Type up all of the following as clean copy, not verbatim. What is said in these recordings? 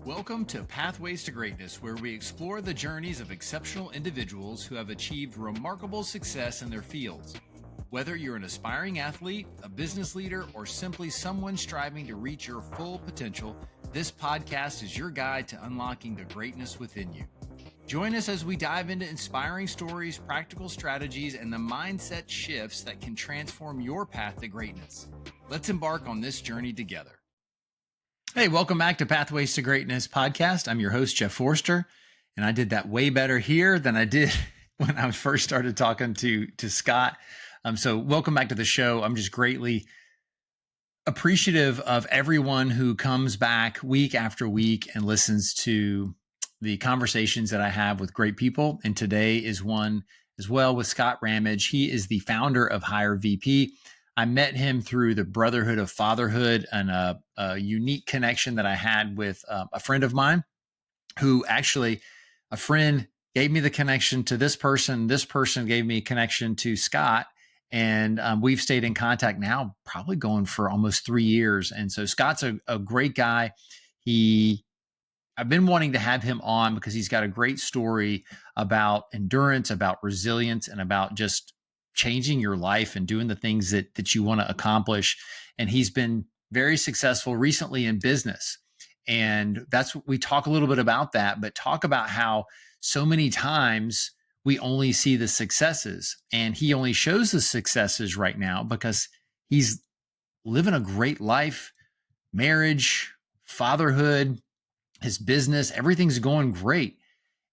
Welcome to Pathways to Greatness, where we explore the journeys of exceptional individuals who have achieved remarkable success in their fields. Whether you're an aspiring athlete, a business leader, or simply someone striving to reach your full potential, this podcast is your guide to unlocking the greatness within you. Join us as we dive into inspiring stories, practical strategies, and the mindset shifts that can transform your path to greatness. Let's embark on this journey together. Hey, welcome back to Pathways to Greatness podcast. I'm your host, Jeff Forster, and I did that way better here than I did when I first started talking to Scott. So welcome back to the show. I'm just greatly appreciative of everyone who comes back week after week and listens to the conversations that I have with great people. And today is one as well with Scott Rammage. He is the founder of Hire VP. I met him through the Brotherhood of Fatherhood and a unique connection that I had with a friend of mine who actually, a friend gave me the connection to this person. This person gave me a connection to Scott. And we've stayed in contact now, probably going for almost 3 years. And so Scott's a great guy. I've been wanting to have him on because he's got a great story about endurance, about resilience, and about just changing your life and doing the things that you want to accomplish. And he's been very successful recently in business. And that's what we talk a little bit about that, but talk about how so many times we only see the successes, and he only shows the successes right now because he's living a great life, marriage, fatherhood, his business, everything's going great.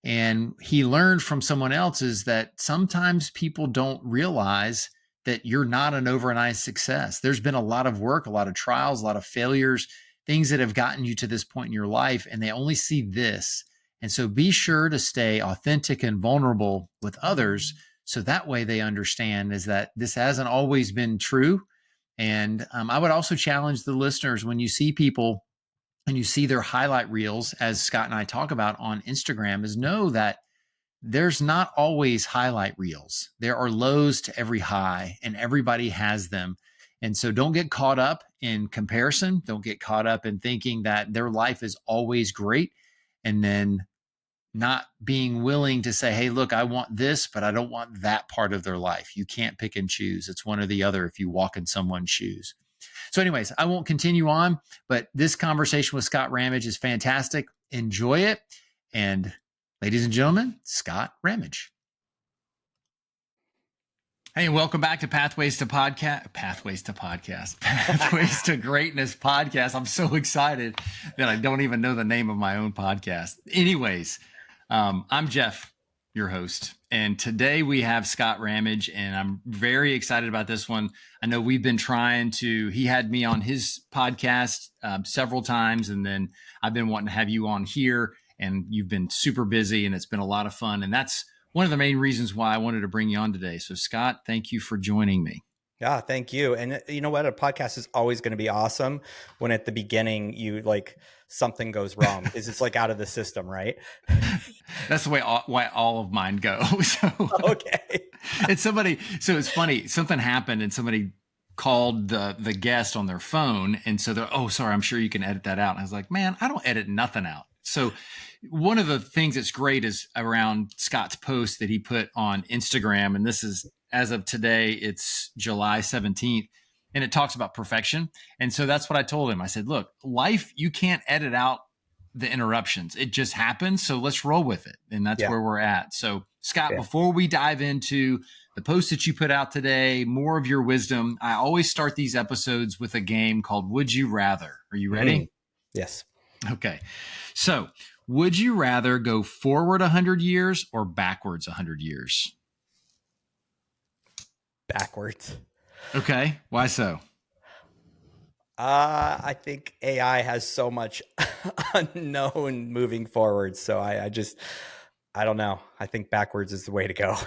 And he learned from someone else is that sometimes people don't realize that you're not an overnight success. There's been a lot of work, a lot of trials, a lot of failures, things that have gotten you to this point in your life, and they only see this. And so be sure to stay authentic and vulnerable with others so that way they understand is that this hasn't always been true. And I would also challenge the listeners when you see people and you see their highlight reels, as Scott and I talk about on Instagram, is know that there's not always highlight reels. There are lows to every high, and everybody has them. And so don't get caught up in comparison. Don't get caught up in thinking that their life is always great and then not being willing to say, hey, look, I want this, but I don't want that part of their life. You can't pick and choose. It's one or the other if you walk in someone's shoes. So anyways, I won't continue on, but this conversation with Scott Rammage is fantastic. Enjoy it. And ladies and gentlemen, Scott Rammage. Hey, welcome back to Pathways to Greatness podcast. I'm so excited that I don't even know the name of my own podcast. Anyways, I'm Jeff, your host. And today we have Scott Rammage, and I'm very excited about this one. I know we've been he had me on his podcast several times, and then I've been wanting to have you on here, and you've been super busy, and it's been a lot of fun. And that's one of the main reasons why I wanted to bring you on today. So Scott, thank you for joining me. Yeah, thank you. And you know what? A podcast is always going to be awesome when at the beginning something goes wrong because it's like out of the system, right? That's the way why all of mine go. So, okay. So it's funny. Something happened and somebody called the guest on their phone. And so they're, oh, sorry, I'm sure you can edit that out. And I was like, man, I don't edit nothing out. So one of the things that's great is around Scott's post that he put on Instagram. And this is, as of today, it's July 17th, and it talks about perfection. And so that's what I told him. I said, look, life, you can't edit out the interruptions. It just happens. So let's roll with it. And that's where we're at. So Scott, before we dive into the post that you put out today, more of your wisdom, I always start these episodes with a game called Would You Rather. Are you ready? Yes. Okay. So would you rather go forward 100 years or backwards 100 years? Backwards. Okay. Why so? I think AI has so much unknown moving forward. So I don't know. I think backwards is the way to go.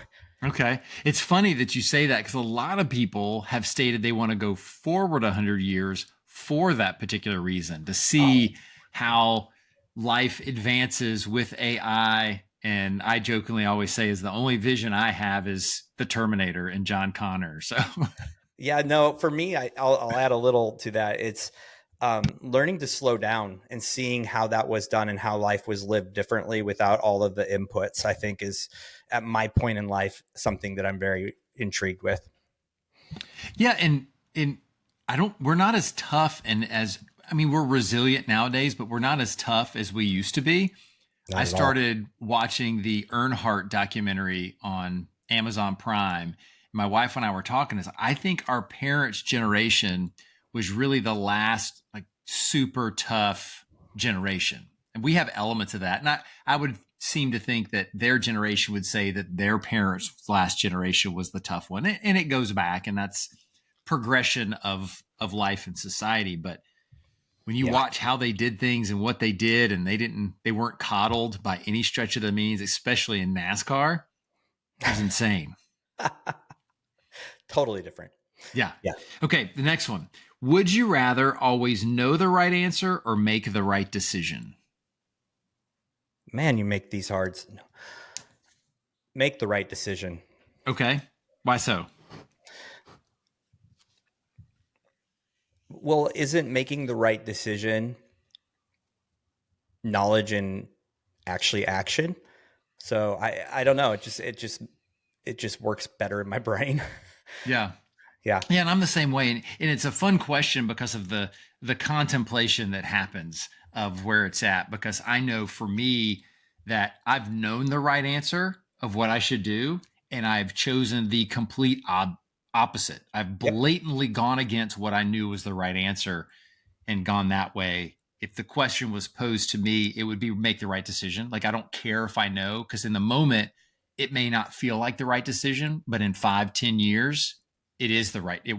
Okay. It's funny that you say that because a lot of people have stated they want to go forward 100 years for that particular reason, to see how life advances with AI. And I jokingly always say is the only vision I have is the Terminator and John Connor. So yeah, no, for me, I'll add a little to that. learning to slow down and seeing how that was done and how life was lived differently without all of the inputs, I think is, at my point in life, something that I'm very intrigued with. Yeah. And we're not as tough we're resilient nowadays, but we're not as tough as we used to be. Not I at all. started watching the Earnhardt documentary on Amazon Prime. My wife and I were talking. I think our parents' generation was really the last like super tough generation, and we have elements of that. And I would seem to think that their generation would say that their parents' last generation was the tough one, and it goes back, and that's progression of life and society. But when you watch how they did things and what they did, and they weren't coddled by any stretch of the means, especially in NASCAR, it was insane. Totally different. Yeah. Yeah. Okay. The next one. Would you rather always know the right answer or make the right decision? Man, you make these hard. Make the right decision. Okay. Why so? Well, isn't making the right decision knowledge and actually action? So I don't know. It just works better in my brain. Yeah. Yeah. Yeah. And I'm the same way. And it's a fun question because of the contemplation that happens of where it's at. Because I know for me that I've known the right answer of what I should do, and I've chosen the complete opposite. I've blatantly gone against what I knew was the right answer and gone that way. If the question was posed to me, it would be make the right decision. Like, I don't care if I know, because in the moment, it may not feel like the right decision, but in 5-10 years, it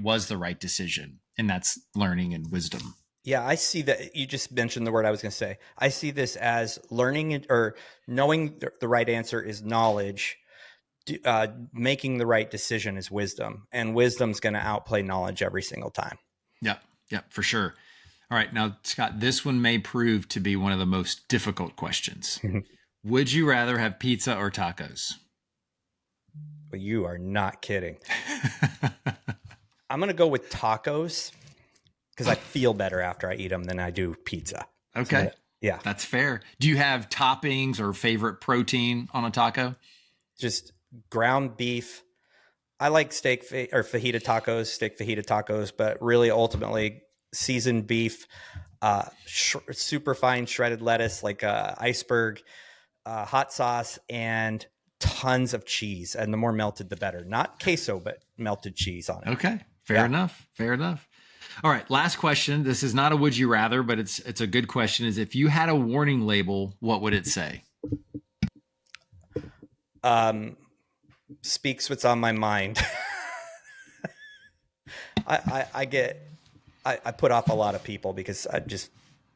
was the right decision. And that's learning and wisdom. Yeah, I see that. You just mentioned the word I was going to say. I see this as learning or knowing the right answer is knowledge. Making the right decision is wisdom, and wisdom's going to outplay knowledge every single time. Yep. Yep, for sure. All right. Now, Scott, this one may prove to be one of the most difficult questions. Would you rather have pizza or tacos? But you are not kidding. I'm going to go with tacos because I feel better after I eat them than I do pizza. Okay. So, yeah. That's fair. Do you have toppings or favorite protein on a taco? Just ground beef. I like steak or fajita tacos, but really ultimately seasoned beef, super fine shredded lettuce, like iceberg, hot sauce, and tons of cheese. And the more melted, the better. Not queso, but melted cheese on it. Okay. Fair enough. Fair enough. All right. Last question. This is not a would you rather, but it's a good question. Is if you had a warning label, what would it say? Speaks what's on my mind. I put off a lot of people because I'm just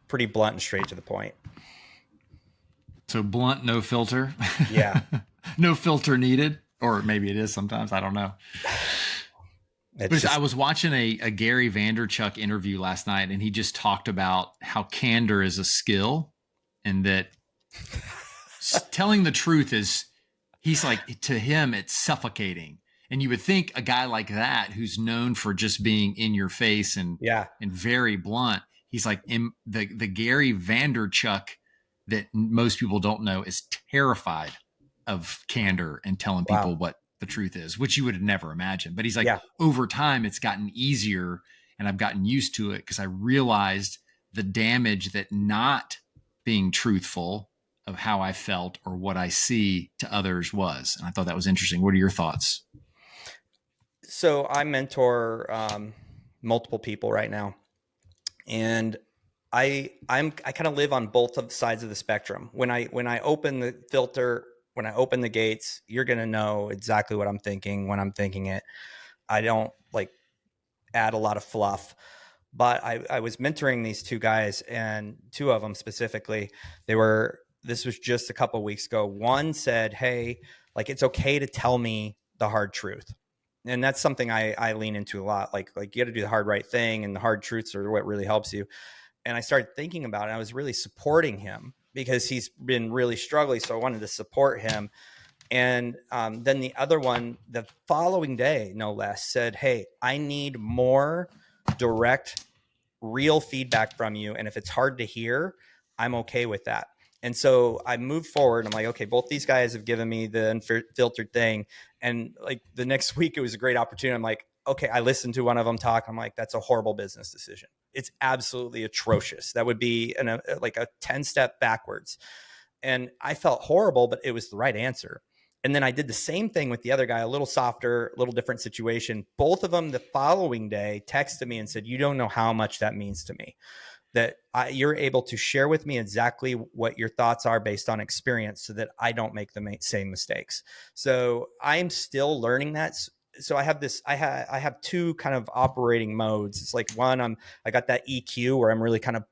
pretty blunt and straight to the point. So blunt, no filter. Yeah. No filter needed, or maybe it is sometimes. I don't know. I was watching a Gary Vaynerchuk interview last night, and he just talked about how candor is a skill, and that telling the truth is, he's like, to him, it's suffocating. And you would think a guy like that, who's known for just being in your face and very blunt, he's like, the Gary Vaynerchuk that most people don't know is terrified of candor and telling people what the truth is, which you would never imagine. But he's like, over time, it's gotten easier, and I've gotten used to it because I realized the damage that not being truthful of how I felt or what I see to others was. And I thought that was interesting. What are your thoughts? So I mentor multiple people right now, and I kind of live on both of sides of the spectrum. When I open the filter, when I open the gates, you're going to know exactly what I'm thinking when I'm thinking it. I don't like add a lot of fluff. But I was mentoring these two guys, and two of them specifically, this was just a couple of weeks ago. One said, hey, like, it's okay to tell me the hard truth. And that's something I lean into a lot. Like you got to do the hard right thing, and the hard truths are what really helps you. And I started thinking about it. I was really supporting him because he's been really struggling. So I wanted to support him. And then the other one, the following day, no less, said, hey, I need more direct real feedback from you. And if it's hard to hear, I'm okay with that. And so I moved forward. I'm like, okay, both these guys have given me the unfiltered thing. And like the next week, it was a great opportunity. I'm like, okay, I listened to one of them talk. I'm like, that's a horrible business decision. It's absolutely atrocious. That would be like a 10-step backwards. And I felt horrible, but it was the right answer. And then I did the same thing with the other guy, a little softer, a little different situation. Both of them the following day texted me and said, you don't know how much that means to me, that you're able to share with me exactly what your thoughts are based on experience so that I don't make the same mistakes. So I'm still learning that. So I have I have two kind of operating modes. It's like one, I got that EQ where I'm really kind of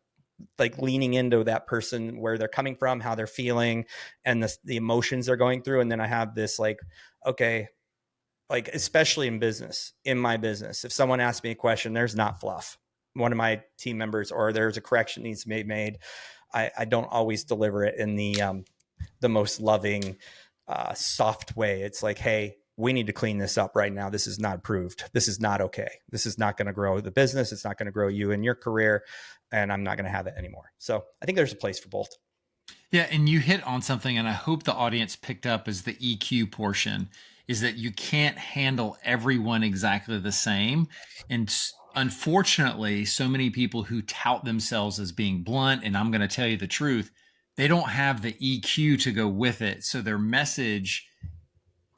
like leaning into that person, where they're coming from, how they're feeling, and the emotions they're going through. And then I have this like, okay, like especially in my business, if someone asks me a question, there's not fluff. One of my team members, or there's a correction needs to be made, I don't always deliver it in the most loving, soft way. It's like, hey, we need to clean this up right now. This is not approved. This is not okay. This is not going to grow the business. It's not going to grow you in your career, and I'm not going to have it anymore. So I think there's a place for both. Yeah, and you hit on something, and I hope the audience picked up as the EQ portion, is that you can't handle everyone exactly the same. And unfortunately, so many people who tout themselves as being blunt, and I'm going to tell you the truth, they don't have the EQ to go with it. So their message,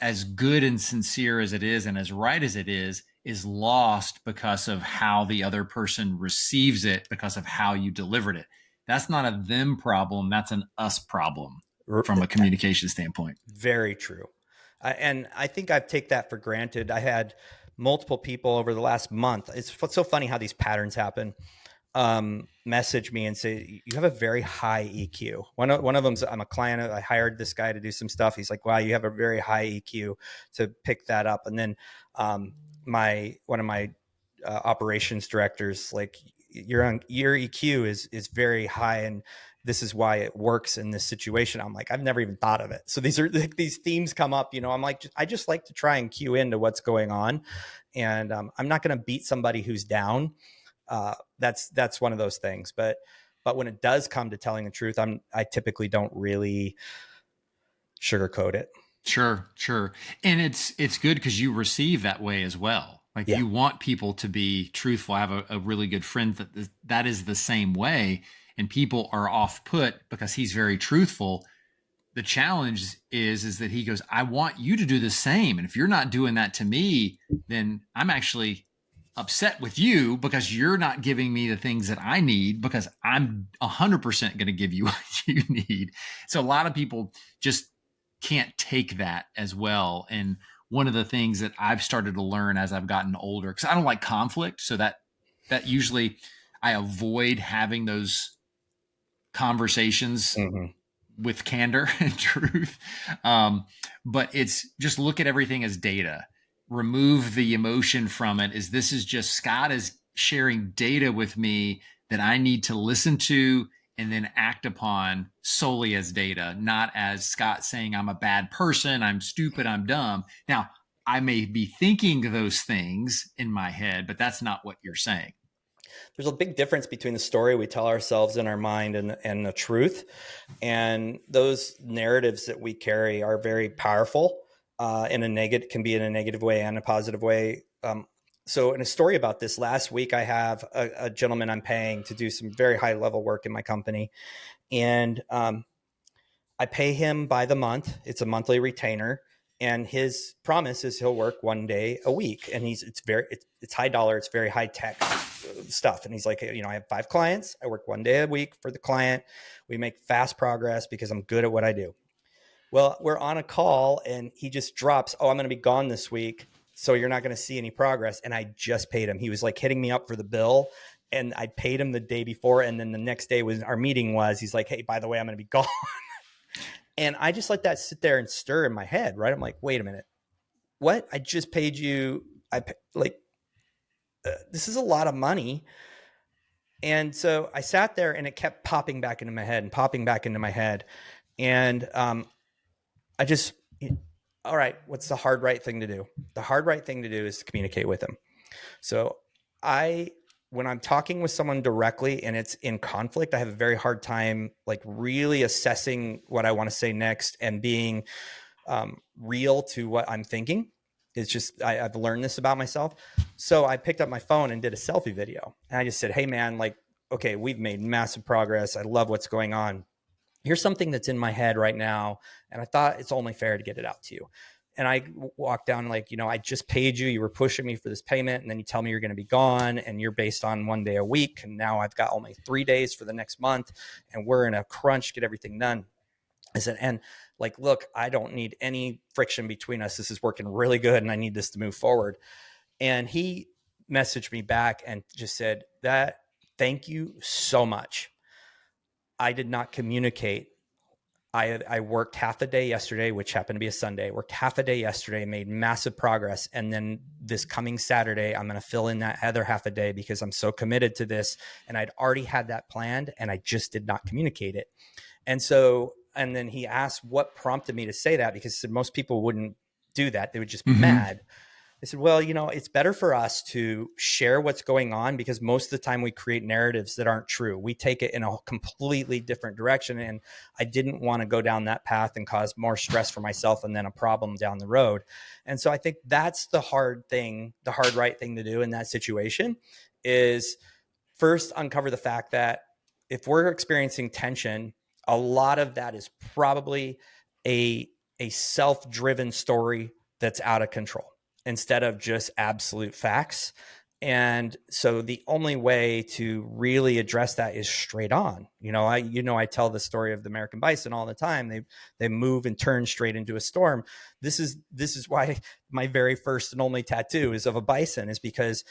as good and sincere as it is and as right as it is lost because of how the other person receives it, because of how you delivered it. That's not a them problem. That's an us problem from a communication standpoint. Very true. And I think I've taken that for granted. I had multiple people over the last month. It's so funny how these patterns happen. Message me and say, you have a very high EQ. One of them's, I'm a client. I hired this guy to do some stuff. He's like, wow, you have a very high EQ to pick that up. And then one of my operations directors, like, your EQ is very high, and this is why it works in this situation. I'm like, I've never even thought of it. So these themes come up, I'm like, I just like to try and cue into what's going on. And I'm not going to beat somebody who's down. That's one of those things. But when it does come to telling the truth, I typically don't really sugarcoat it. Sure. And it's good because you receive that way as well. Like, Yeah. you want people to be truthful. I have a really good friend that is the same way, and people are off put because he's very truthful. The challenge is that he goes, I want you to do the same. And if you're not doing that to me, then I'm actually upset with you because you're not giving me the things that I need, because I'm 100% going to give you what you need. So a lot of people just can't take that as well. And one of the things that I've started to learn as I've gotten older, because I don't like conflict. So that usually I avoid having those conversations with candor and truth. But it's just look at everything as data. Remove the emotion from it. This is just Scott is sharing data with me that I need to listen to and then act upon solely as data, not as Scott saying I'm a bad person, I'm stupid, I'm dumb. Now, I may be thinking those things in my head, but that's not what you're saying. There's a big difference between the story we tell ourselves in our mind and the truth. And those narratives that we carry are very powerful, can be in a negative way and a positive way. So in a story about this, last week, I have a gentleman I'm paying to do some very high level work in my company. And I pay him by the month. It's a monthly retainer. And his promise is he'll work one day a week. And it's high dollar. It's very high tech stuff. And he's like, I have 5 clients. I work one day a week for the client. We make fast progress because I'm good at what I do. Well, we're on a call and he just drops, I'm going to be gone this week, so you're not going to see any progress. And I just paid him. He was like hitting me up for the bill, and I paid him the day before. And then the next day he's like, hey, by the way, I'm going to be gone. And I just let that sit there and stir in my head, right? I'm like, wait a minute. What? I just paid you. This is a lot of money. And so I sat there and it kept popping back into my head and popping back into my head. And I just, all right, what's the hard right thing to do? The hard right thing to do is to communicate with him. So I when I'm talking with someone directly and it's in conflict, I have a very hard time like really assessing what I want to say next and being real to what I'm thinking. It's just, I've learned this about myself. So I picked up my phone and did a selfie video. And I just said, hey man, like, okay, we've made massive progress. I love what's going on. Here's something that's in my head right now. And I thought it's only fair to get it out to you. And I walked down like, I just paid you. You were pushing me for this payment. And then you tell me you're going to be gone and you're based on 1 day a week. And now I've got only 3 days for the next month. And we're in a crunch to get everything done. I said, and like, look, I don't need any friction between us. This is working really good and I need this to move forward. And he messaged me back and just said that, thank you so much. I did not communicate. I worked half a day yesterday, which happened to be a Sunday, worked half a day yesterday, made massive progress. And then this coming Saturday, I'm going to fill in that other half a day because I'm so committed to this. And I'd already had that planned and I just did not communicate it. And then he asked what prompted me to say that, because he said most people wouldn't do that. They would just be mad. I said, well, it's better for us to share what's going on because most of the time we create narratives that aren't true. We take it in a completely different direction. And I didn't want to go down that path and cause more stress for myself and then a problem down the road. And so I think that's the hard right thing to do in that situation is first uncover the fact that if we're experiencing tension, a lot of that is probably a self-driven story that's out of control instead of just absolute facts. And so the only way to really address that is straight on. I tell the story of the American bison all the time. They move and turn straight into a storm. This is why my very first and only tattoo is of a bison, is because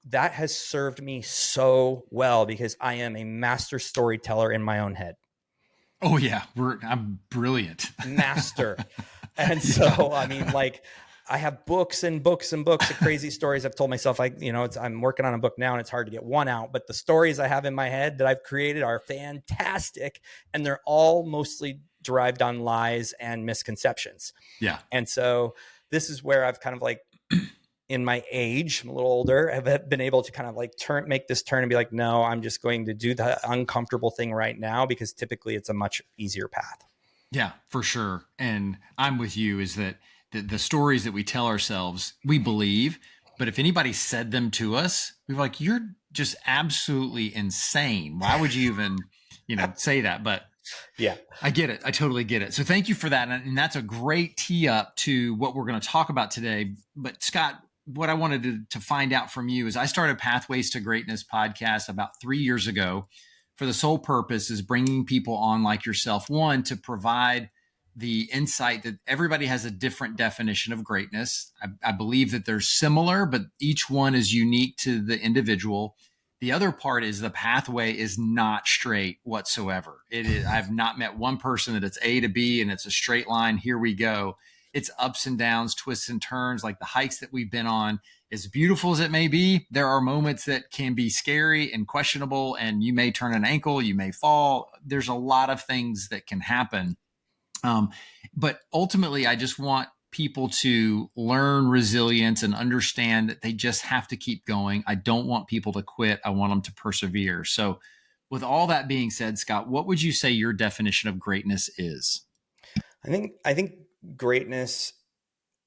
that has served me so well because I am a master storyteller in my own head. Oh yeah, I'm brilliant. Master. And so, I mean, like I have books and books and books of crazy stories. I've told myself, I'm working on a book now and it's hard to get one out, but the stories I have in my head that I've created are fantastic. And they're all mostly derived on lies and misconceptions. Yeah. And so this is where I've kind of like, in my age, I'm a little older, I've been able to kind of like make this turn and be like, no, I'm just going to do the uncomfortable thing right now because typically it's a much easier path. Yeah, for sure. And I'm with you, is that the stories that we tell ourselves, we believe, but if anybody said them to us, we're like, you're just absolutely insane. Why would you even, say that? But yeah, I get it. I totally get it. So thank you for that. And that's a great tee up to what we're going to talk about today. But Scott, what I wanted to find out from you is I started Pathways to Greatness podcast about 3 years ago for the sole purpose is bringing people on like yourself, one, to provide the insight that everybody has a different definition of greatness. I believe that they're similar, but each one is unique to the individual. The other part is the pathway is not straight whatsoever. It is. I've not met one person that it's A to B and it's a straight line. Here we go. It's ups and downs, twists and turns, like the hikes that we've been on. As beautiful as it may be, there are moments that can be scary and questionable, and you may turn an ankle, you may fall. There's a lot of things that can happen. But ultimately, I just want people to learn resilience and understand that they just have to keep going. I don't want people to quit. I want them to persevere. So with all that being said, Scott, what would you say your definition of greatness is? I think greatness,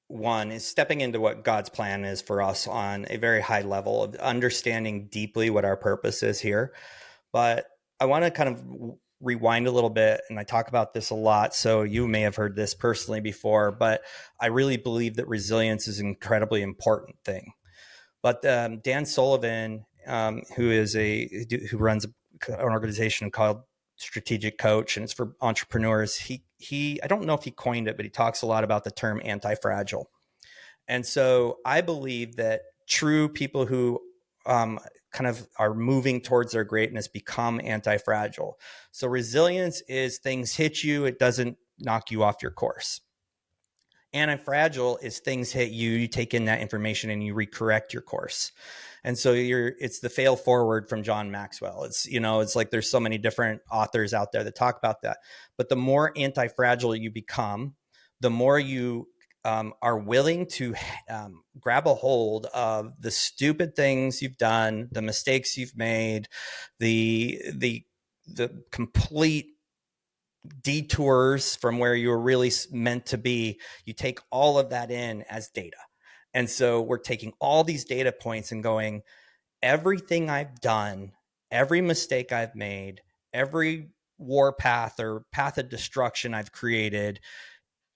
one, is stepping into what God's plan is for us on a very high level of understanding deeply what our purpose is here. But I want to kind of rewind a little bit, and I talk about this a lot, so you may have heard this personally before, but I really believe that resilience is an incredibly important thing. But Dan Sullivan, who runs an organization called Strategic Coach, and it's for entrepreneurs, he I don't know if he coined it, but he talks a lot about the term anti-fragile. And so I believe that true people who kind of are moving towards their greatness become anti-fragile. So resilience is things hit you, it doesn't knock you off your course. Anti-fragile is things hit you, you take in that information and you recorrect your course. And so it's the fail forward from John Maxwell. It's like there's so many different authors out there that talk about that. But the more anti-fragile you become, the more you are willing to grab a hold of the stupid things you've done, the mistakes you've made, the complete detours from where you were really meant to be. You take all of that in as data. And so we're taking all these data points and going, everything I've done, every mistake I've made, every war path or path of destruction I've created,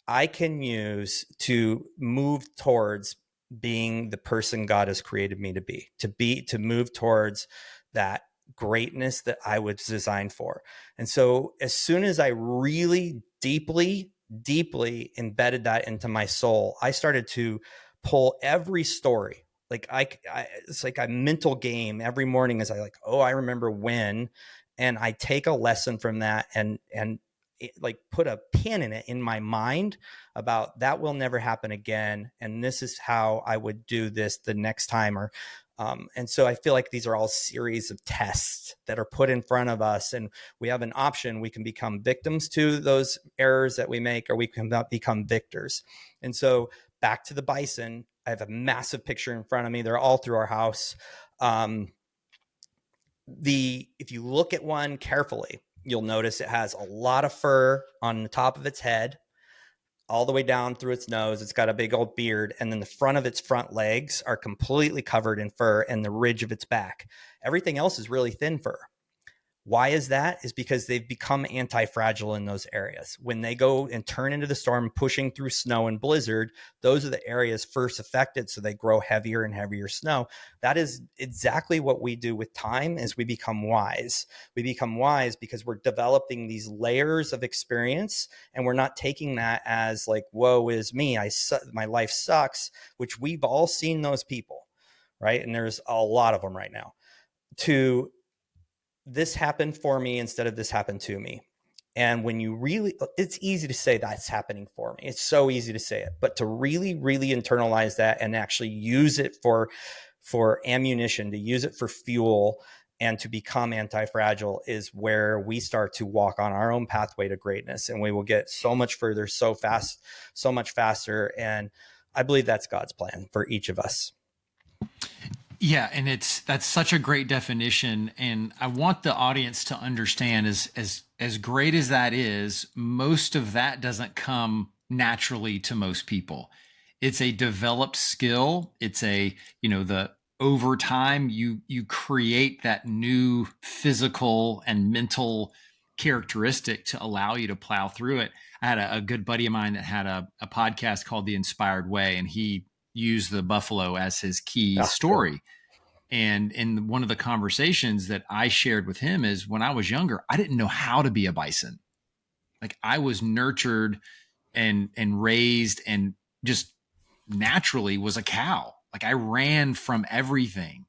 I can use to move towards being the person God has created me to move towards that greatness that I was designed for. And so as soon as I really deeply embedded that into my soul, I started to pull every story. Like it's like a mental game every morning as I like, oh, I remember when, and I take a lesson from that and like put a pin in it in my mind about that will never happen again. And this is how I would do this the next time. And so I feel like these are all series of tests that are put in front of us, and we have an option. We can become victims to those errors that we make, or we can become victors. And so back to the bison, I have a massive picture in front of me. They're all through our house. If you look at one carefully, you'll notice it has a lot of fur on the top of its head, all the way down through its nose. It's got a big old beard. And then the front of its front legs are completely covered in fur, and the ridge of its back. Everything else is really thin fur. Why is that? Is because they've become anti-fragile in those areas. When they go and turn into the storm, pushing through snow and blizzard, those are the areas first affected. So they grow heavier and heavier snow. That is exactly what we do with time. Is we become wise. We become wise because we're developing these layers of experience, and we're not taking that as like, woe is me, my life sucks, which we've all seen those people, right? And there's a lot of them right now. To this happened for me instead of this happened to me. And when you really, it's easy to say that's happening for me. It's so easy to say it, but to really, really internalize that and actually use it for ammunition, to use it for fuel, and to become anti-fragile is where we start to walk on our own pathway to greatness. And we will get so much further, so fast, so much faster. And I believe that's God's plan for each of us. Yeah, and that's such a great definition, and I want the audience to understand as great as that is, most of that doesn't come naturally to most people. It's a developed skill. It's the over time you create that new physical and mental characteristic to allow you to plow through it. I had a good buddy of mine that had a podcast called The Inspired Way, and he used the buffalo as his key story. Cool. And in one of the conversations that I shared with him is when I was younger, I didn't know how to be a bison. Like I was nurtured and raised and just naturally was a cow. Like I ran from everything.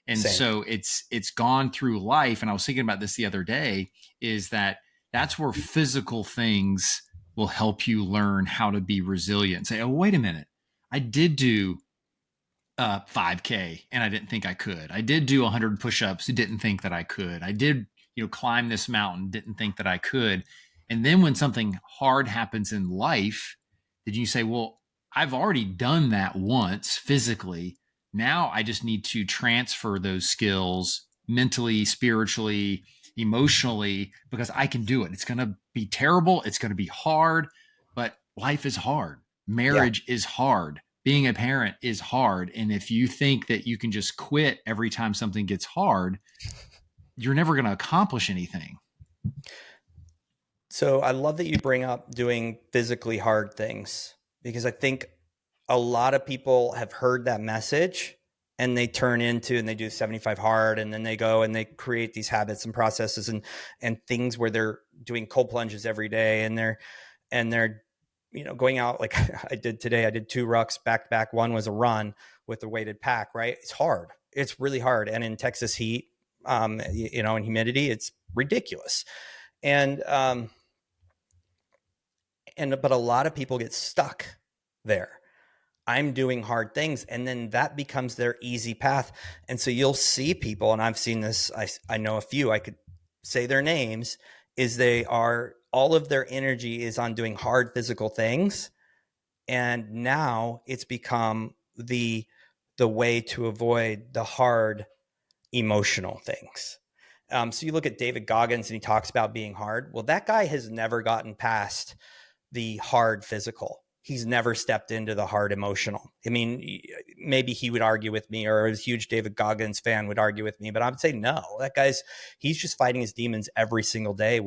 And Same. So it's gone through life. And I was thinking about this the other day, is that's where physical things will help you learn how to be resilient. Say, oh, wait a minute. I did do 5K and I didn't think I could. I did do 100 push-ups, didn't think that I could. I did, climb this mountain, didn't think that I could. And then when something hard happens in life, did you say, well, I've already done that once physically. Now I just need to transfer those skills mentally, spiritually, emotionally, because I can do it. It's going to be terrible. It's going to be hard, but life is hard. Marriage is hard. Being a parent is hard. And if you think that you can just quit every time something gets hard, you're never going to accomplish anything. So I love that you bring up doing physically hard things, because I think a lot of people have heard that message and they turn into, and they do 75 hard, and then they go and they create these habits and processes and things where they're doing cold plunges every day, and they're going out like I did today. I did 2 rucks back to back. One was a run with a weighted pack, right? It's hard. It's really hard. And in Texas heat, and humidity, it's ridiculous. But a lot of people get stuck there. I'm doing hard things, and then that becomes their easy path. And so you'll see people, and I've seen this, I know a few, I could say their names, is all of their energy is on doing hard physical things. And now it's become the way to avoid the hard emotional things. So you look at David Goggins and he talks about being hard. Well, that guy has never gotten past the hard physical. He's never stepped into the hard emotional. I mean, maybe he would argue with me, or a huge David Goggins fan would argue with me, but I would say no. That guy's, he's just fighting his demons every single day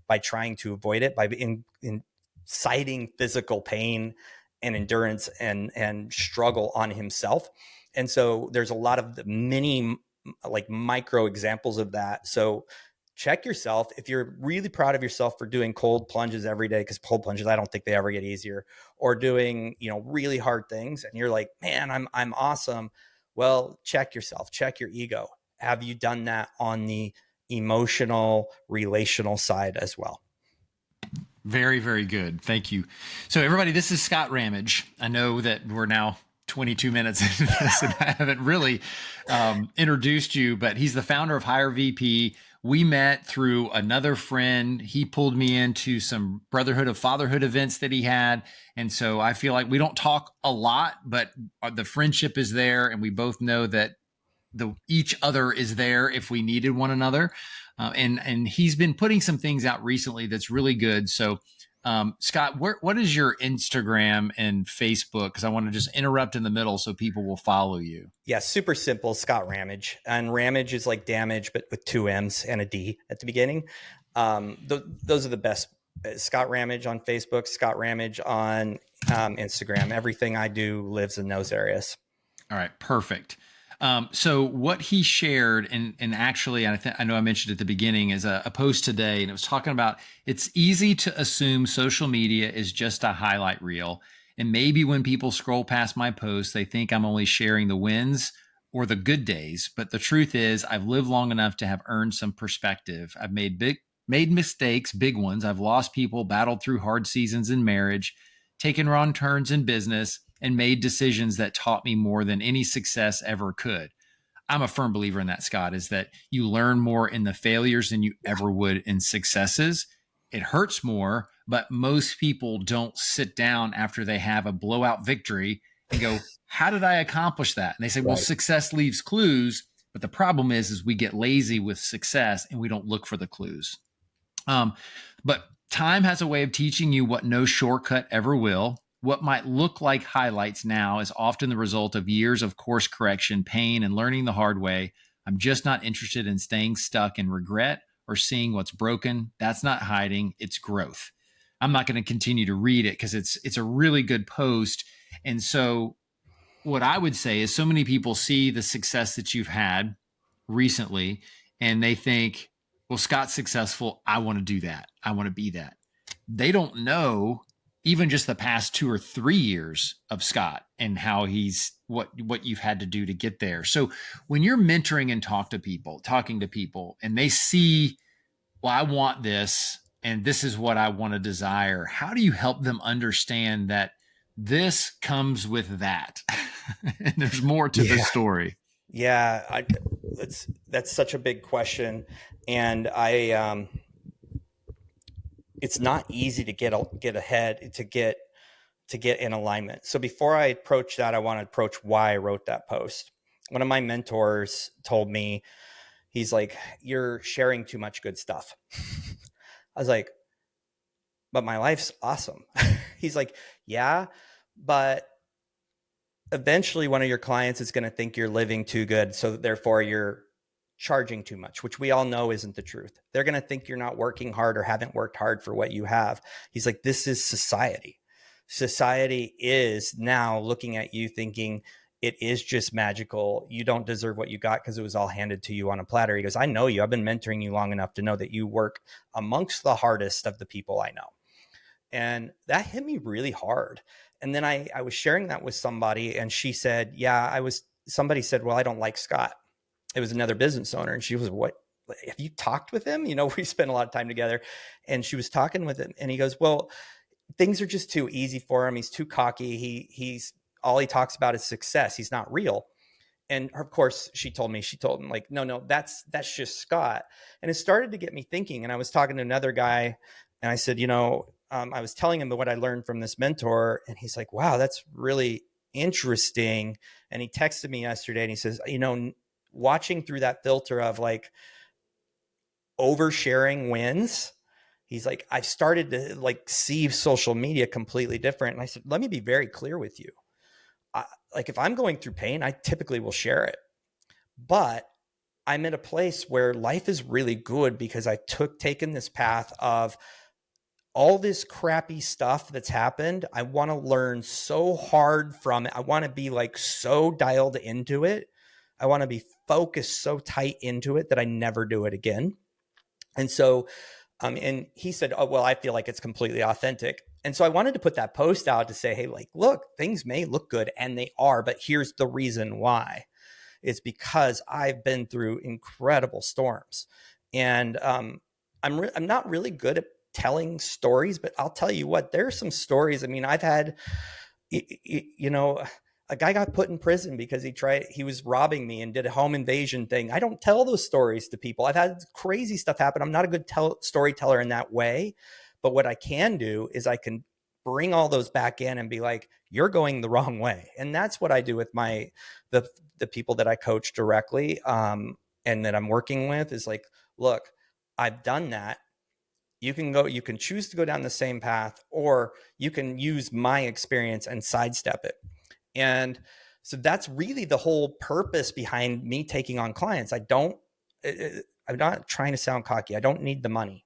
by trying to avoid it, by inciting physical pain and endurance and struggle on himself. And so there's a lot of the mini, like micro examples of that. So check yourself. If you're really proud of yourself for doing cold plunges every day, because cold plunges, I don't think they ever get easier, or doing, really hard things, and you're like, man, I'm awesome. Well, check yourself, check your ego. Have you done that on the emotional, relational side as well? Very, very good. Thank you. So everybody, this is Scott Rammage. I know that we're now 22 minutes into this and I haven't really introduced you, but he's the founder of Hire VP. We met through another friend. He pulled me into some Brotherhood of Fatherhood events that he had. And so I feel like we don't talk a lot, but the friendship is there. And we both know that each other is there if we needed one another. And he's been putting some things out recently that's really good. So Scott, what is your Instagram and Facebook? Because I want to just interrupt in the middle so people will follow you. Yeah, super simple. Scott Rammage, and Ramage is like damage, but with 2 M's and a D at the beginning. Those are the best. Scott Rammage on Facebook, Scott Rammage on Instagram. Everything I do lives in those areas. All right, perfect. So what he shared, and actually, I know I mentioned at the beginning, is a post today, and it was talking about it's easy to assume social media is just a highlight reel. And maybe when people scroll past my posts, they think I'm only sharing the wins or the good days. But the truth is, I've lived long enough to have earned some perspective. I've made mistakes, big ones. I've lost people, battled through hard seasons in marriage, taken wrong turns in business, and made decisions that taught me more than any success ever could. I'm a firm believer in that, Scott, is that you learn more in the failures than you ever would in successes. It hurts more, but most people don't sit down after they have a blowout victory and go, how did I accomplish that? And they say, well, success leaves clues. But the problem is we get lazy with success and we don't look for the clues. But time has a way of teaching you what no shortcut ever will. What might look like highlights now is often the result of years of course correction, pain, and learning the hard way. I'm just not interested in staying stuck in regret or seeing what's broken. That's not hiding, it's growth. I'm not going to continue to read it because it's a really good post. And so what I would say is so many people see the success that you've had recently and they think, well, Scott's successful. I want to do that. I want to be that. They don't know even just the past 2 or 3 years of Scott and how he's what you've had to do to get there. So when you're mentoring and talking to people and they see, well, I want this and this is what I want to desire. How do you help them understand that this comes with that? And there's more to the story. Yeah, that's such a big question, and it's not easy to get ahead, to get in alignment. So before I approach that, I want to approach why I wrote that post. One of my mentors told me, he's like, you're sharing too much good stuff. I was like, but my life's awesome. He's like, yeah, but eventually one of your clients is going to think you're living too good. So therefore you're charging too much, which we all know isn't the truth. They're going to think you're not working hard or haven't worked hard for what you have. He's like, this is society. Society is now looking at you thinking it is just magical. You don't deserve what you got because it was all handed to you on a platter. He goes, I know you. I've been mentoring you long enough to know that you work amongst the hardest of the people I know. And that hit me really hard. And then I was sharing that with somebody and she said, somebody said, well, I don't like Scott. It was another business owner. And she was, what, have you talked with him? We spent a lot of time together, and she was talking with him and he goes, well, things are just too easy for him. He's too cocky. He's all he talks about is success. He's not real. And of course she told him like, no, that's just Scott. And it started to get me thinking. And I was talking to another guy and I said, I was telling him what I learned from this mentor, and he's like, wow, that's really interesting. And he texted me yesterday and he says, watching through that filter of like oversharing wins, he's like, I've started to like see social media completely different. And I said, let me be very clear with you. Like if I'm going through pain, I typically will share it, but I'm at a place where life is really good because I taken this path of all this crappy stuff that's happened. I want to learn so hard from it. I want to be like so dialed into it. I want to be focused so tight into it that I never do it again. And so, and he said, oh, well, I feel like it's completely authentic. And so I wanted to put that post out to say, hey, like, look, things may look good and they are, but here's the reason why. It's because I've been through incredible storms. And I'm not really good at telling stories, but I'll tell you what, there's some stories. I mean, I've had, a guy got put in prison because he was robbing me and did a home invasion thing. I don't tell those stories to people. I've had crazy stuff happen. I'm not a good storyteller in that way, but what I can do is I can bring all those back in and be like, you're going the wrong way. And that's what I do with the people that I coach directly, and that I'm working with is like, look, I've done that. You can choose to go down the same path, or you can use my experience and sidestep it. And so that's really the whole purpose behind me taking on clients. I'm not trying to sound cocky. I don't need the money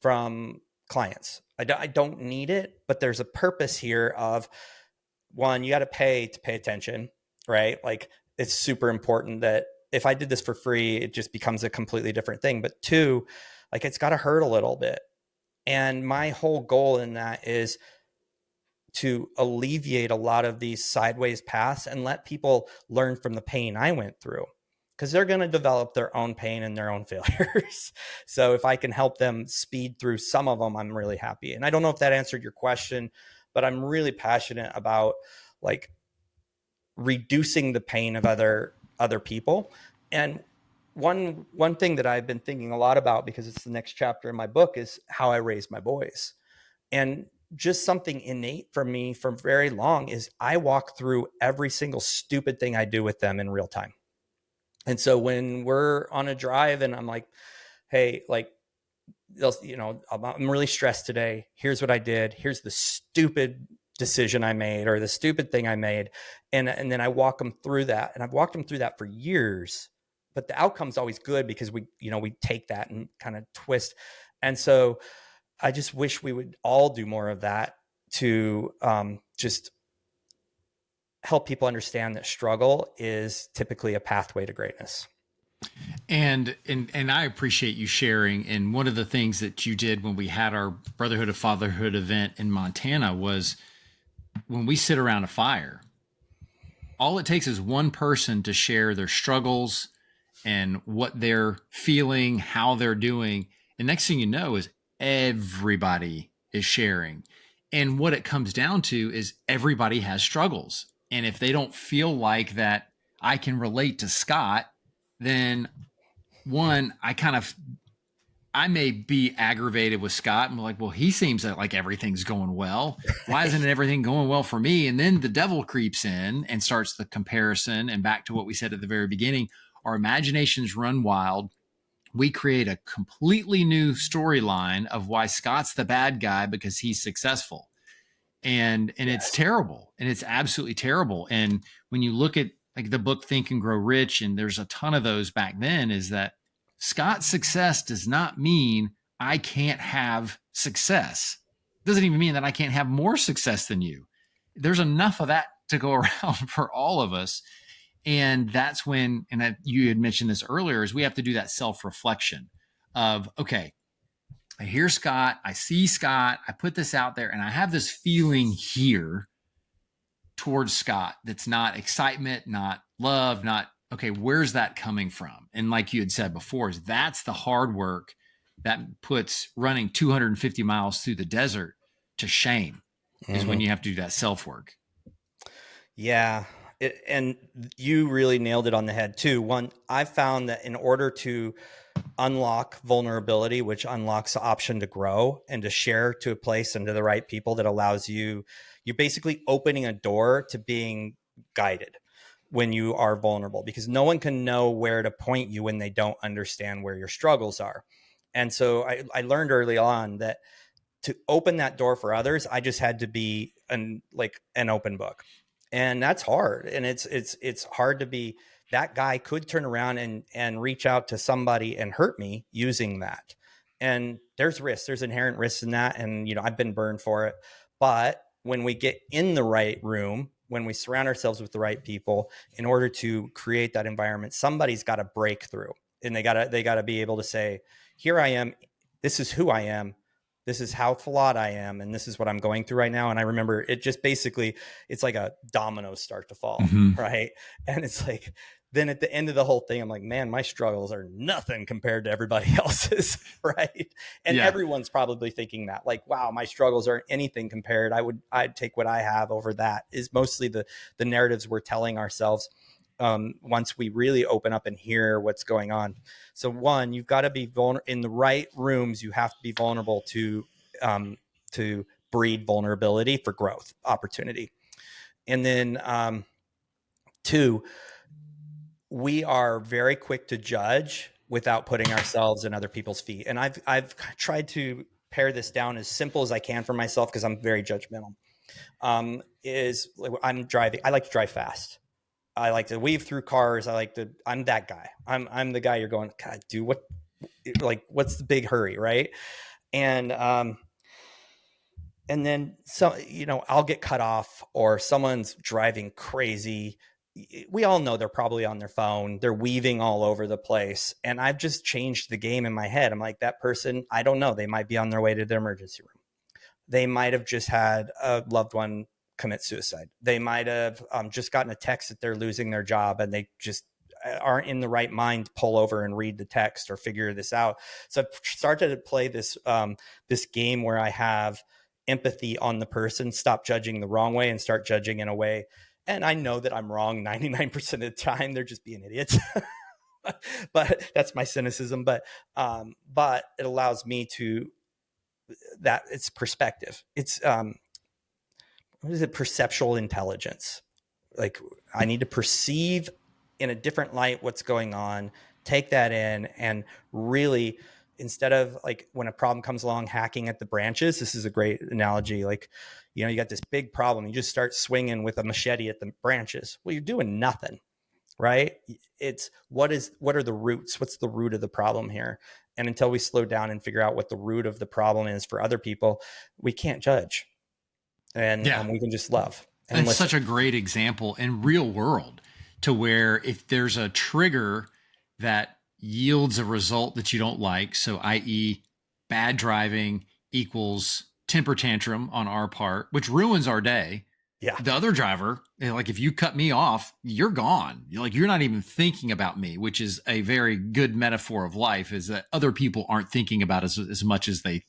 from clients. I don't need it, but there's a purpose here of, one, you got to pay attention, right? Like it's super important that if I did this for free, it just becomes a completely different thing. But two, like it's got to hurt a little bit. And my whole goal in that is to alleviate a lot of these sideways paths and let people learn from the pain I went through, because they're going to develop their own pain and their own failures. So if I can help them speed through some of them, I'm really happy. And I don't know if that answered your question, but I'm really passionate about like reducing the pain of other people. And one thing that I've been thinking a lot about, because it's the next chapter in my book, is how I raise my boys. And just something innate for me from very long is I walk through every single stupid thing I do with them in real time. And so when we're on a drive and I'm like, hey, like, I'm really stressed today. Here's what I did. Here's the stupid decision I made or the stupid thing I made. And then I walk them through that. And I've walked them through that for years, but the outcome's always good because we take that and kind of twist. And so I just wish we would all do more of that to just help people understand that struggle is typically a pathway to greatness. And I appreciate you sharing. And one of the things that you did when we had our Brotherhood of Fatherhood event in Montana was when we sit around a fire, all it takes is one person to share their struggles and what they're feeling, how they're doing. And next thing you know is everybody is sharing. And what it comes down to is everybody has struggles. And if they don't feel like that I can relate to Scott, then one, I may be aggravated with Scott and be like, well, he seems like everything's going well. Why isn't everything going well for me? And then the devil creeps in and starts the comparison. And back to what we said at the very beginning, our imaginations run wild. We create a completely new storyline of why Scott's the bad guy because he's successful. And it's terrible. And it's absolutely terrible. And when you look at like the book Think and Grow Rich, and there's a ton of those back then, is that Scott's success does not mean I can't have success. It doesn't even mean that I can't have more success than you. There's enough of that to go around for all of us. And that's when, and you had mentioned this earlier, is we have to do that self-reflection of, okay, I hear Scott, I see Scott, I put this out there, and I have this feeling here towards Scott that's not excitement, not love, not, okay, where's that coming from? And like you had said before, is that's the hard work that puts running 250 miles through the desert to shame, is when you have to do that self-work. Yeah. And you really nailed it on the head too. One, I've found that in order to unlock vulnerability, which unlocks the option to grow and to share to a place and to the right people, that allows you're basically opening a door to being guided when you are vulnerable, because no one can know where to point you when they don't understand where your struggles are. And so I learned early on that to open that door for others, I just had to be an open book. And that's hard. And it's hard to be. That guy could turn around and reach out to somebody and hurt me using that. And there's risks, there's inherent risks in that. And, I've been burned for it. But when we get in the right room, when we surround ourselves with the right people, in order to create that environment, somebody's got to break through, and they gotta be able to say, here I am. This is who I am. This is how flawed I am, and this is what I'm going through right now. And I remember it just basically, it's like a dominoes start to fall, right? And it's like, then at the end of the whole thing, I'm like, man, my struggles are nothing compared to everybody else's, right? And everyone's probably thinking that, like, wow, my struggles aren't anything compared. I'd take what I have over that, is mostly the narratives we're telling ourselves. Once we really open up and hear what's going on. So one, you've got to be vulnerable in the right rooms. You have to be vulnerable to breed vulnerability for growth opportunity. And then two, we are very quick to judge without putting ourselves in other people's feet. And I've tried to pare this down as simple as I can for myself, because I'm very judgmental. I'm driving. I like to drive fast. I like to weave through cars. I'm that guy. I'm the guy you're going, God, dude, what's the big hurry, right? And then so, I'll get cut off, or someone's driving crazy. We all know they're probably on their phone. They're weaving all over the place. And I've just changed the game in my head. I'm like, that person, I don't know. They might be on their way to the emergency room. They might have just had a loved one commit suicide. They might have just gotten a text that they're losing their job, and they just aren't in the right mind to pull over and read the text or figure this out. So I've started to play this game where I have empathy on the person, stop judging the wrong way and start judging in a way. And I know that I'm wrong 99% of the time. They're just being idiots. But that's my cynicism. But it allows me to, that it's perspective. It's what is it? Perceptual intelligence. Like, I need to perceive in a different light what's going on, take that in, and really, instead of like when a problem comes along, hacking at the branches. This is a great analogy. Like, you got this big problem, you just start swinging with a machete at the branches. Well, you're doing nothing, right? It's what are the roots? What's the root of the problem here? And until we slow down and figure out what the root of the problem is for other people, we can't judge. And we can just love. And it's such a great example in real world, to where if there's a trigger that yields a result that you don't like, so i.e. bad driving equals temper tantrum on our part, which ruins our day. Yeah. The other driver, like, if you cut me off, you're gone. You're not even thinking about me, which is a very good metaphor of life, is that other people aren't thinking about us as much as we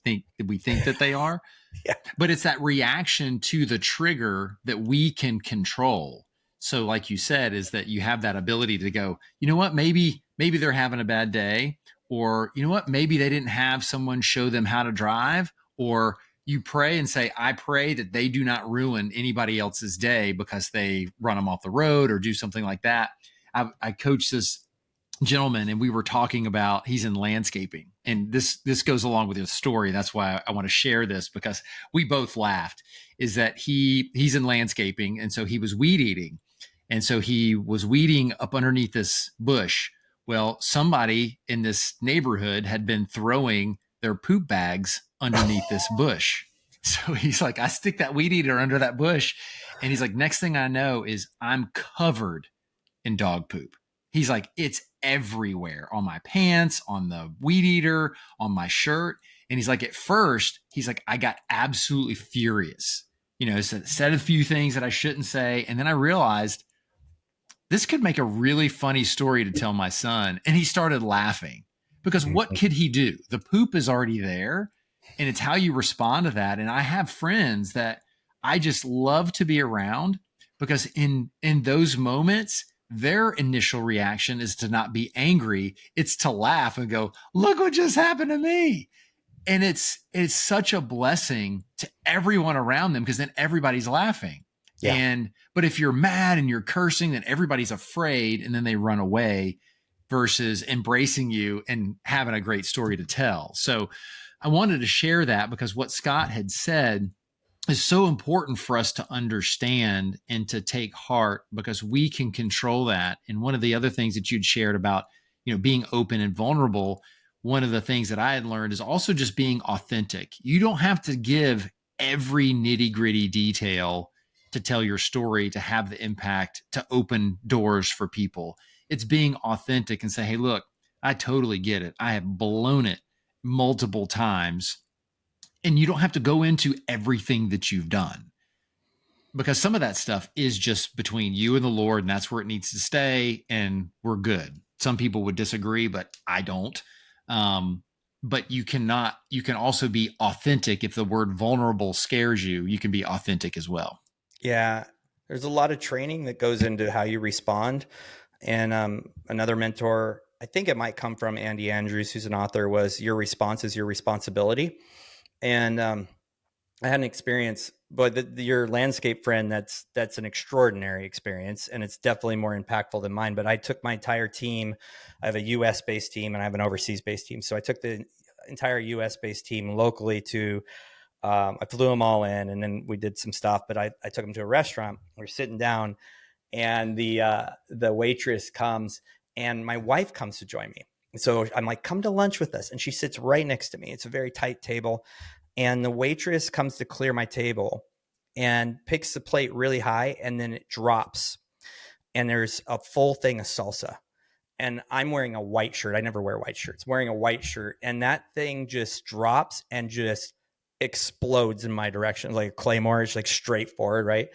think that they are. Yeah. But it's that reaction to the trigger that we can control. So like you said, is that you have that ability to go, you know what, maybe they're having a bad day, or you know what, maybe they didn't have someone show them how to drive, or you pray and say, I pray that they do not ruin anybody else's day because they run them off the road or do something like that. I coached this gentleman, and we were talking about, he's in landscaping, and this goes along with his story. That's why I want to share this, because we both laughed, is that he's in landscaping. And so he was weed eating. And so he was weeding up underneath this bush. Well, somebody in this neighborhood had been throwing their poop bags underneath this bush. So he's like, I stick that weed eater under that bush. And he's like, next thing I know is I'm covered in dog poop. He's like, it's everywhere, on my pants, on the weed eater, on my shirt. And he's like, at first, he's like, I got absolutely furious. Said a few things that I shouldn't say. And then I realized this could make a really funny story to tell my son. And he started laughing, because what could he do? The poop is already there, and it's how you respond to that. And I have friends that I just love to be around, because in those moments, their initial reaction is to not be angry. It's to laugh and go, look what just happened to me. And it's such a blessing to everyone around them, because then everybody's laughing. Yeah. But if you're mad and you're cursing, then everybody's afraid and then they run away, versus embracing you and having a great story to tell. So I wanted to share that, because what Scott had said is so important for us to understand and to take heart, because we can control that. And one of the other things that you'd shared about, being open and vulnerable, one of the things that I had learned is also just being authentic. You don't have to give every nitty gritty detail to tell your story, to have the impact, to open doors for people. It's being authentic and say, hey, look, I totally get it. I have blown it multiple times. And you don't have to go into everything that you've done, because some of that stuff is just between you and the Lord, and that's where it needs to stay, and we're good. Some people would disagree, but I don't. But you can also be authentic. If the word vulnerable scares you, you can be authentic as well. Yeah. There's a lot of training that goes into how you respond. And another mentor, I think it might come from Andy Andrews, who's an author, was your response is your responsibility. And I had an experience, but your landscape friend, that's an extraordinary experience, and it's definitely more impactful than mine. But I took my entire team. I have a U.S. based team and I have an overseas based team. So I took the entire U.S. based team locally to. I flew them all in, and then we did some stuff. But I took them to a restaurant. We're sitting down, and the waitress comes, and my wife comes to join me. So I'm like, come to lunch with us, and she sits right next to me. It's a very tight table. And the waitress comes to clear my table and picks the plate really high, and then it drops. And there's a full thing of salsa. And I'm wearing a white shirt. I never wear white shirts. I'm wearing a white shirt. And that thing just drops and just explodes in my direction, like a claymore. It's like straight forward, right?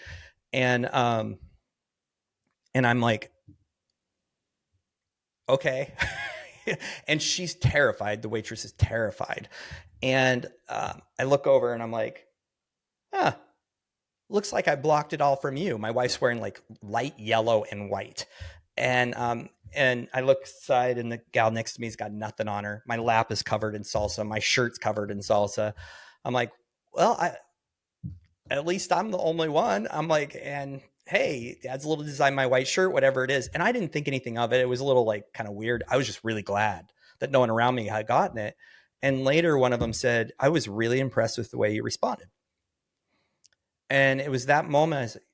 And I'm like, okay. And she's terrified. The waitress is terrified. And I look over and I'm like, looks like I blocked it all from you. My wife's wearing like light yellow and white. And I look aside, and the gal next to me's got nothing on her. My lap is covered in salsa. My shirt's covered in salsa. I'm like, well, at least I'm the only one. I'm like, and hey, adds a little design my white shirt, whatever it is. And I didn't think anything of it. It was a little like kind of weird. I was just really glad that no one around me had gotten it. And later, one of them said, I was really impressed with the way you responded. And it was that moment, I was like,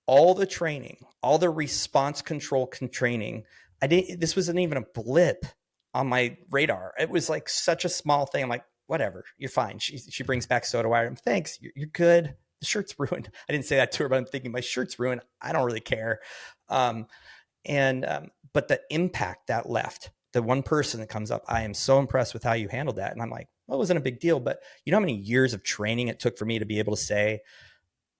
all the training, all the response control training, this wasn't even a blip on my radar. It was like such a small thing. I'm like, whatever, you're fine. She brings back soda water. I'm, thanks, you're good. The shirt's ruined. I didn't say that to her, but I'm thinking my shirt's ruined. I don't really care. But the impact that left, the one person that comes up, I am so impressed with how you handled that. And I'm like, well, it wasn't a big deal, but you know how many years of training it took for me to be able to say,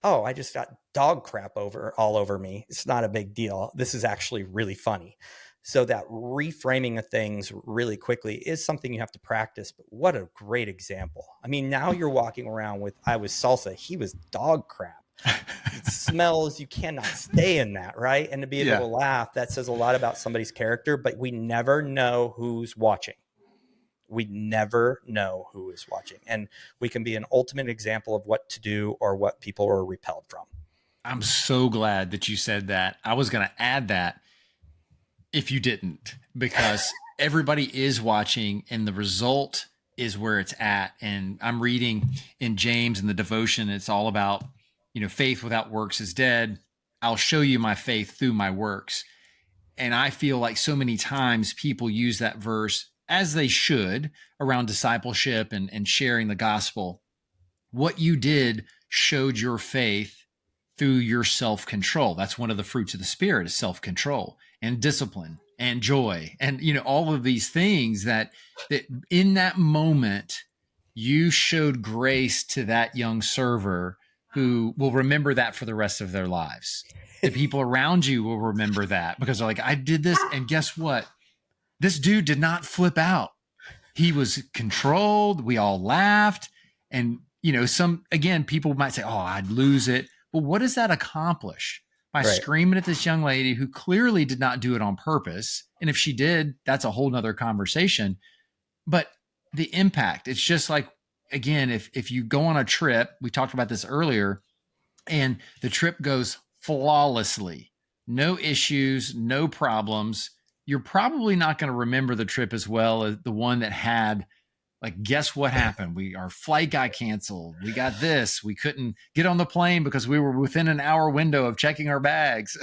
oh, I just got dog crap all over me. It's not a big deal. This is actually really funny. So that reframing of things really quickly is something you have to practice. But what a great example. I mean, now you're walking around with, I was salsa, he was dog crap. It smells, you cannot stay in that, right? And to be able to laugh, that says a lot about somebody's character, but we never know who's watching. We never know who is watching. And we can be an ultimate example of what to do or what people are repelled from. I'm so glad that you said that. I was going to add that if you didn't, because everybody is watching and the result is where it's at. And I'm reading in James in the devotion, it's all about, faith without works is dead. I'll show you my faith through my works. And I feel like so many times people use that verse, as they should, around discipleship and sharing the gospel. What you did showed your faith through your self-control. That's one of the fruits of the Spirit, is self-control and discipline and joy. And, all of these things that in that moment, you showed grace to that young server who will remember that for the rest of their lives. The people around you will remember that because they're like, I did this. And guess what? This dude did not flip out. He was controlled. We all laughed. And, people might say, oh, I'd lose it. But what does that accomplish? by Right. screaming at this young lady who clearly did not do it on purpose. And if she did, that's a whole nother conversation. But the impact, it's just like, again, if you go on a trip, we talked about this earlier, and the trip goes flawlessly, no issues, no problems, you're probably not going to remember the trip as well as the one that had, like, guess what happened? Our flight got canceled. We got this. We couldn't get on the plane because we were within an hour window of checking our bags.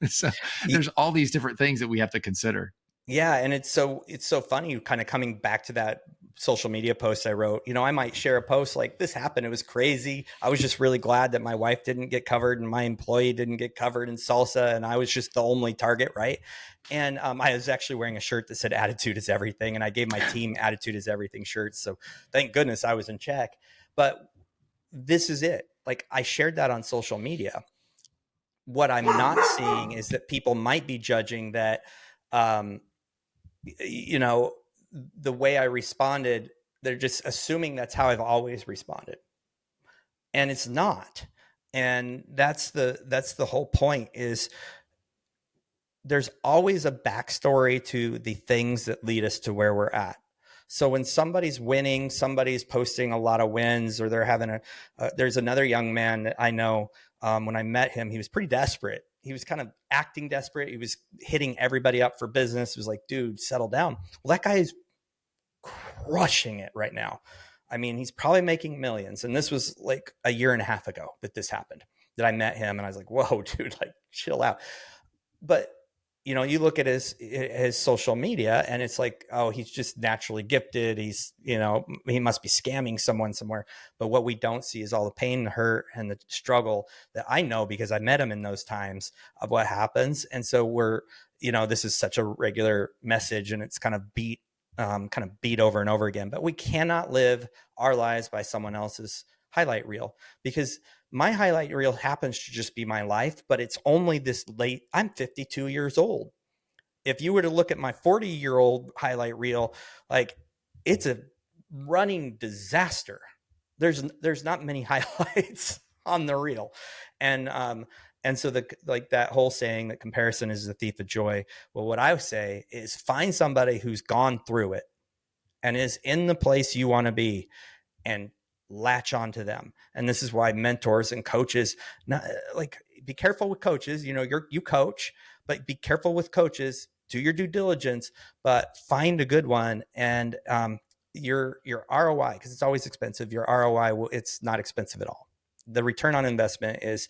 So there's all these different things that we have to consider. Yeah, and it's so funny, kind of coming back to that social media post I wrote. I might share a post like, this happened, it was crazy. I was just really glad that my wife didn't get covered and my employee didn't get covered in salsa, and I was just the only target, right? And I was actually wearing a shirt that said "Attitude is everything," and I gave my team "Attitude is everything" shirts. So thank goodness I was in check. But this is it. Like, I shared that on social media. What I'm not seeing is that people might be judging that. The way I responded, they're just assuming that's how I've always responded. And it's not. And that's the whole point, is there's always a backstory to the things that lead us to where we're at. So when somebody's winning, somebody's posting a lot of wins, or they're having there's another young man that I know, when I met him, he was pretty desperate. He was kind of acting desperate. He was hitting everybody up for business. It was like, dude, settle down. Well, that guy is crushing it right now. I mean, he's probably making millions. And this was like a year and a half ago that this happened, that I met him. And I was like, whoa, dude, like, chill out. But you look at his social media and it's like, oh, he's just naturally gifted. He's, he must be scamming someone somewhere. But what we don't see is all the pain, the hurt, and the struggle that I know, because I met him in those times, of what happens. And so this is such a regular message, and it's kind of beat over and over again. But we cannot live our lives by someone else's highlight reel, because my highlight reel happens to just be my life, but it's only this late. I'm 52 years old. If you were to look at my 40-year-old highlight reel, like, it's a running disaster. There's not many highlights on the reel. And so that whole saying that comparison is the thief of joy. Well, what I would say is, find somebody who's gone through it and is in the place you want to be, and latch onto them. And this is why mentors and coaches, be careful with coaches. You coach, but be careful with coaches. Do your due diligence, but find a good one. And your ROI, because it's always expensive. Your ROI, it's not expensive at all. The return on investment is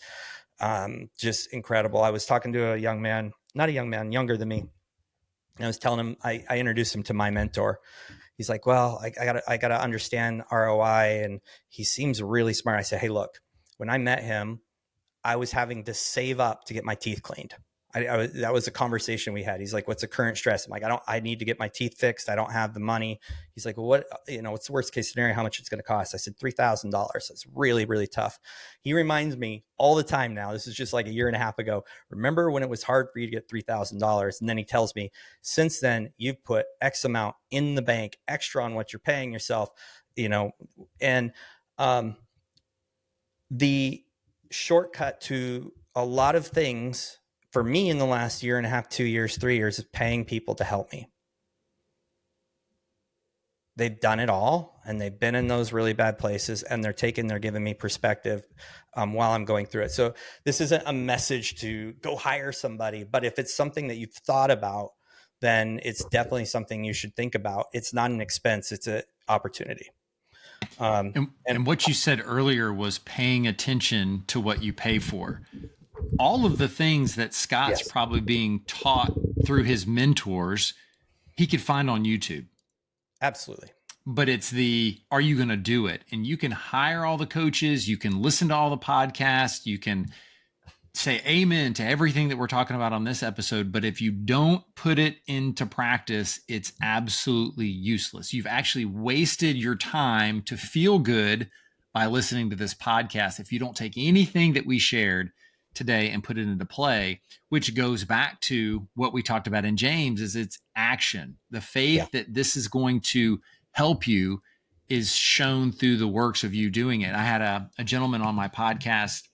just incredible. I was talking to a young man, not a young man, younger than me. And I was telling him, I introduced him to my mentor. He's like, well, I gotta understand ROI. And he seems really smart. I said, hey, look, when I met him, I was having to save up to get my teeth cleaned. That was a conversation we had. He's like, what's the current stress? I'm like, I need to get my teeth fixed. I don't have the money. He's like, well, what's the worst case scenario? How much it's going to cost? I said, $3,000. It's really, really tough. He reminds me all the time now. This is just like a year and a half ago. Remember when it was hard for you to get $3,000? And then he tells me, since then, you've put X amount in the bank, extra on what you're paying yourself, and the shortcut to a lot of things for me in the last year and a half, 2 years, 3 years, is paying people to help me. They've done it all, and they've been in those really bad places, and they're giving me perspective while I'm going through it. So this isn't a message to go hire somebody, but if it's something that you've thought about, then it's definitely something you should think about. It's not an expense. It's an opportunity. And what you said earlier was paying attention to what you pay for. All of the things that Scott's probably being taught through his mentors, he could find on YouTube. Absolutely. But it's are you going to do it? And you can hire all the coaches. You can listen to all the podcasts. You can say amen to everything that we're talking about on this episode. But if you don't put it into practice, it's absolutely useless. You've actually wasted your time to feel good by listening to this podcast if you don't take anything that we shared today and put it into play, which goes back to what we talked about in James, is it's action. The faith that this is going to help you is shown through the works of you doing it. I had a gentleman on my podcast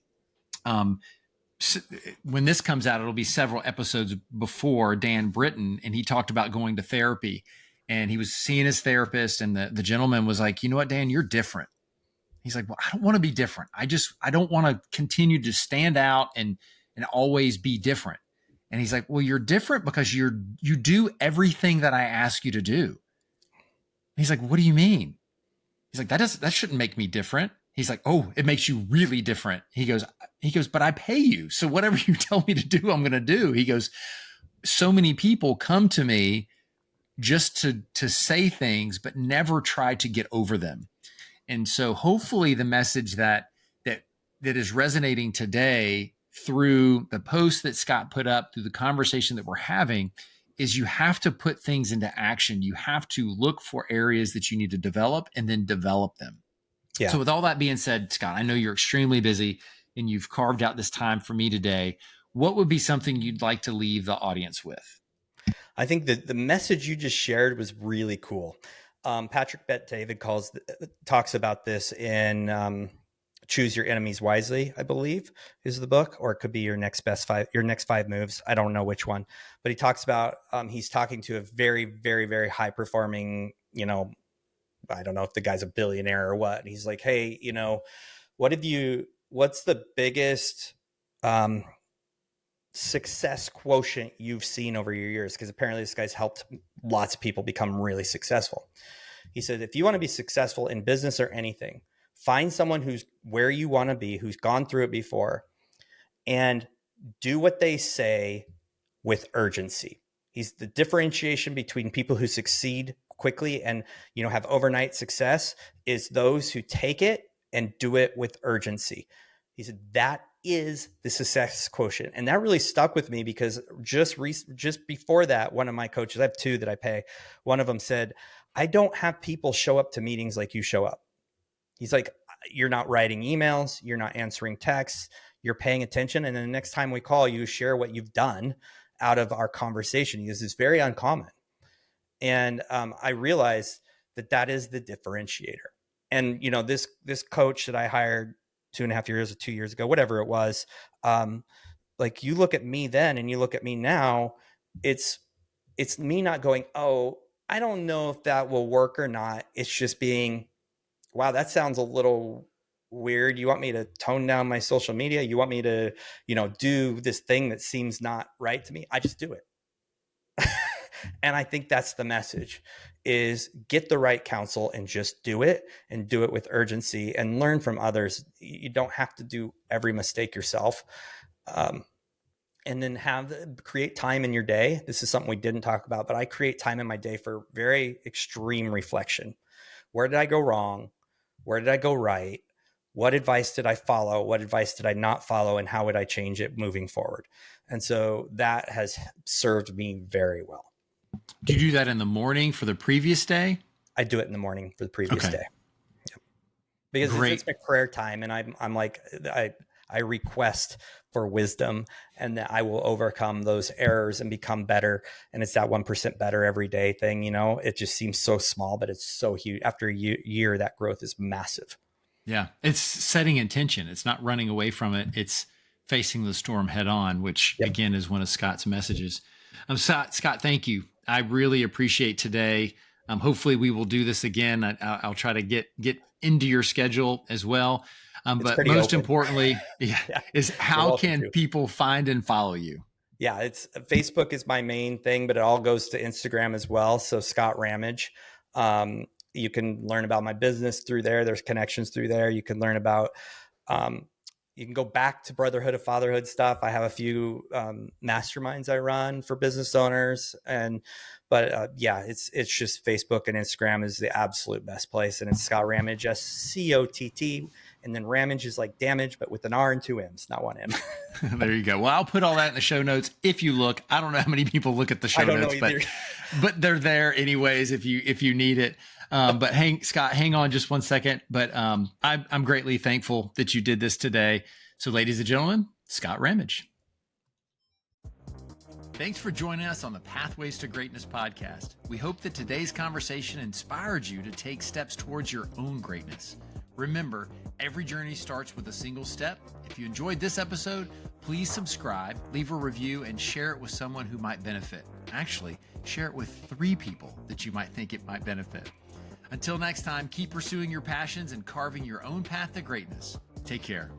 when this comes out, it'll be several episodes before Dan Britton, and he talked about going to therapy, and he was seeing his therapist, and the gentleman was like, you know what, Dan, you're different. He's like, well, I don't want to be different. I don't want to continue to stand out and always be different. And he's like, well, you're different because you do everything that I ask you to do. He's like, what do you mean? He's like, that shouldn't make me different. He's like, oh, it makes you really different. He goes, but I pay you. So whatever you tell me to do, I'm going to do. He goes, so many people come to me just to say things, but never try to get over them. And so hopefully the message that is resonating today through the post that Scott put up, through the conversation that we're having, is you have to put things into action. You have to look for areas that you need to develop and then develop them. Yeah. So with all that being said, Scott, I know you're extremely busy and you've carved out this time for me today. What would be something you'd like to leave the audience with? I think that the message you just shared was really cool. Patrick Bet-David talks about this in Choose Your Enemies Wisely, I believe, is the book, or it could be your next five moves. I don't know which one, but he talks about, he's talking to a very, very, very high performing, I don't know if the guy's a billionaire or what. And he's like, hey, what's the biggest success quotient you've seen over your years? Because apparently this guy's helped lots of people become really successful. He said, if you want to be successful in business or anything, find someone who's where you want to be, who's gone through it before, and do what they say with urgency. He's the differentiation between people who succeed quickly and, have overnight success is those who take it and do it with urgency. He said, that is the success quotient. And that really stuck with me because just before that, one of my coaches, I have two that I pay. One of them said, I don't have people show up to meetings like you show up. He's like, you're not writing emails, you're not answering texts, you're paying attention. And then the next time we call, you share what you've done out of our conversation. He goes, it's very uncommon. And I realized that is the differentiator. And, this coach that I hired 2.5 years or 2 years ago, whatever it was, like you look at me then and you look at me now, it's me not going, oh, I don't know if that will work or not. It's just being, wow, that sounds a little weird. You want me to tone down my social media? You want me to, do this thing that seems not right to me? I just do it. And I think that's the message, is get the right counsel and just do it, and do it with urgency and learn from others. You don't have to do every mistake yourself. And then create time in your day. This is something we didn't talk about, but I create time in my day for very extreme reflection. Where did I go wrong? Where did I go right? What advice did I follow? What advice did I not follow? And how would I change it moving forward? And so that has served me very well. Do you do that in the morning for the previous day? I do it in the morning for the previous day. Yeah. Because it's my prayer time. And I'm like, I request for wisdom and that I will overcome those errors and become better. And it's that 1% better every day thing. It just seems so small, but it's so huge. After a year, that growth is massive. Yeah. It's setting intention. It's not running away from it. It's facing the storm head on, which again is one of Scott's messages. Scott, thank you. I really appreciate today. Hopefully we will do this again. I'll try to get into your schedule as well. But most importantly, is how can people find and follow you? Yeah, it's Facebook is my main thing, but it all goes to Instagram as well. So Scott Rammage. You can learn about my business through there. There's connections through there. You can learn about, you can go back to brotherhood of fatherhood stuff. I have a few masterminds I run for business owners, but it's just Facebook and Instagram is the absolute best place. And it's Scott Rammage, SCOTT. And then Ramage is like damage, but with an R and 2 M's, not 1 M. There you go. Well, I'll put all that in the show notes. If you look, I don't know how many people look at the show notes, but they're there anyways if you need it. But Scott, hang on just 1 second. But I'm greatly thankful that you did this today. So ladies and gentlemen, Scott Rammage. Thanks for joining us on the Pathways to Greatness podcast. We hope that today's conversation inspired you to take steps towards your own greatness. Remember, every journey starts with a single step. If you enjoyed this episode, Please subscribe, leave a review, and share it with someone who might benefit. Actually, share it with 3 people that you might think it might benefit. Until next time, keep pursuing your passions and carving your own path to greatness. Take care.